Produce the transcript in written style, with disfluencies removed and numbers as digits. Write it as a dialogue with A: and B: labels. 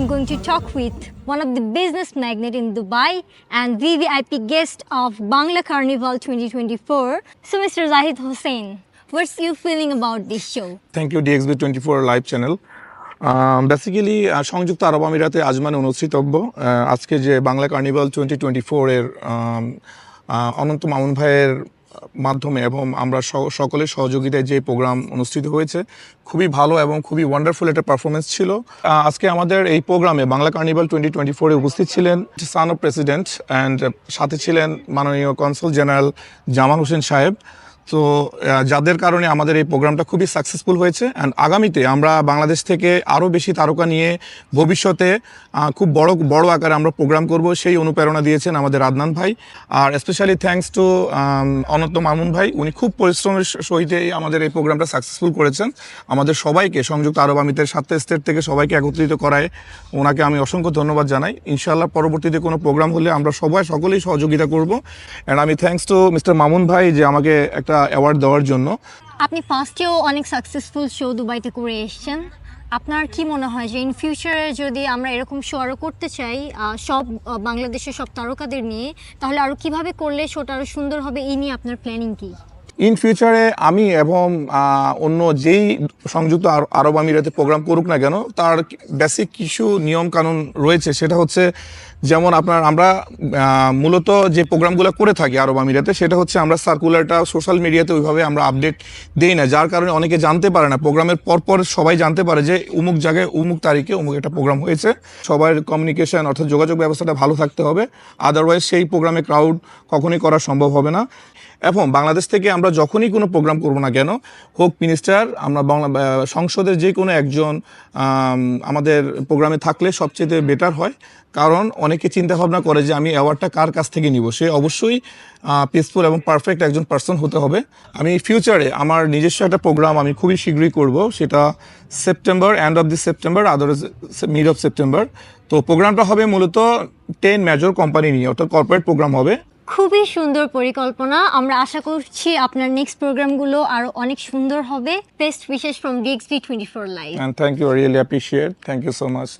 A: going to talk with one of the business magnate in Dubai and VVIP guest of Bangla Carnival 2024. So, Mr. Zahid Hussain, what's you feeling about this show?
B: Thank you, DXB24 live channel. Basically সংযুক্ত আরব আমিরাতে আজমানে অনুষ্ঠিতব্য আজকে যে Bangla carnival 2024 এর অনন্ত মামুন ভাইয়ের মাধ্যমে এবং আমরা সকলের সহযোগিতায় যে প্রোগ্রাম অনুষ্ঠিত হয়েছে খুবই ভালো এবং খুবই ওয়ান্ডারফুল একটা পারফরমেন্স ছিল। আজকে আমাদের এই প্রোগ্রামে বাংলা কার্নিভাল 2024 এ উপস্থিত ছিলেন সান অফ প্রেসিডেন্ট অ্যান্ড সাথে ছিলেন মাননীয় কনসাল জেনারেল জামাল হোসেন সাহেব। তো যাদের কারণে আমাদের এই প্রোগ্রামটা খুবই সাকসেসফুল হয়েছে অ্যান্ড আগামীতে আমরা বাংলাদেশ থেকে আরও বেশি তারকা নিয়ে ভবিষ্যতে খুব বড় আকারে আমরা প্রোগ্রাম করব সেই অনুপ্রেরণা দিয়েছেন আমাদের আদনান ভাই। আর স্পেশালি থ্যাঙ্কস টু অনন্ত মামুন ভাই, উনি খুব পরিশ্রমের সহিত আমাদের এই প্রোগ্রামটা সাকসেসফুল করেছেন। আমাদের সবাইকে সংযুক্ত আরব আমিরাতের 7টা স্টেট থেকে সবাইকে একত্রিত করায় ওনাকে আমি অসংখ্য ধন্যবাদ জানাই। ইনশাআল্লাহ পরবর্তীতে কোনো প্রোগ্রাম হলে আমরা সকলেই সহযোগিতা করব। অ্যান্ড আমি থ্যাঙ্কস টু মিস্টার মামুন ভাই যে আমাকে একটা অ্যাওয়ার্ড দেওয়ার জন্য।
A: আপনি ফার্স্টেও অনেক সাকসেসফুল শো দুবাইতে করে এসেছেন, আপনার কি মনে হয় যে ইন ফিউচারে যদি আমরা এরকম শো আরও করতে চাই সব বাংলাদেশের সব তারকাদের নিয়ে, তাহলে আরও কিভাবে করলে শোটা আরও সুন্দর হবে, এই নিয়ে আপনার প্ল্যানিং কি?
B: ইন ফিউচারে আমি এবং অন্য যেই সংযুক্ত আরব আমিরাতে প্রোগ্রাম করুক না কেন তার বেসিক কিছু নিয়ম কানুন রয়েছে। সেটা হচ্ছে যেমন আমরা মূলত যে প্রোগ্রামগুলো করে থাকি আরব আমিরাতে সেটা হচ্ছে আমরা সার্কুলারটা সোশ্যাল মিডিয়াতে ওইভাবে আমরা আপডেট দিই না, যার কারণে অনেকে জানতে পারে না। প্রোগ্রামের পরপর সবাই জানতে পারে যে অমুক জায়গায় অমুক তারিখে অমুক একটা প্রোগ্রাম হয়েছে। সবার কমিউনিকেশন অর্থাৎ যোগাযোগ ব্যবস্থাটা ভালো থাকতে হবে, আদারওয়াইজ সেই প্রোগ্রামে ক্রাউড কখনোই করা সম্ভব হবে না। এবং বাংলাদেশ থেকে আমরা যখনই কোনো প্রোগ্রাম করবো না কেন, হোক মিনিস্টার, আমরা সংসদের যে কোনো একজন আমাদের প্রোগ্রামে থাকলে সবচেয়ে বেটার হয়। কারণ অনেকে চিন্তা ভাবনা করে যে আমি অ্যাওয়ার্ডটা কার কাছ থেকে নিব, সে অবশ্যই পিসফুল এবং পারফেক্ট একজন পার্সন হতে হবে। আমি ফিউচারে আমার নিজস্ব একটা প্রোগ্রাম আমি খুবই শীঘ্রই করব, সেটা September, end of the September, otherwise mid of September. তো প্রোগ্রামটা হবে মূলত 10 মেজর কোম্পানি নিয়ে, অর্থাৎ কর্পোরেট প্রোগ্রাম হবে।
A: খুবই সুন্দর পরিকল্পনা। আমরা আশা করছি আপনার নেক্সট প্রোগ্রামগুলো আরো অনেক সুন্দর হবে। Best wishes from DXB24 live.
B: And thank you, I really appreciate. Thank you so much.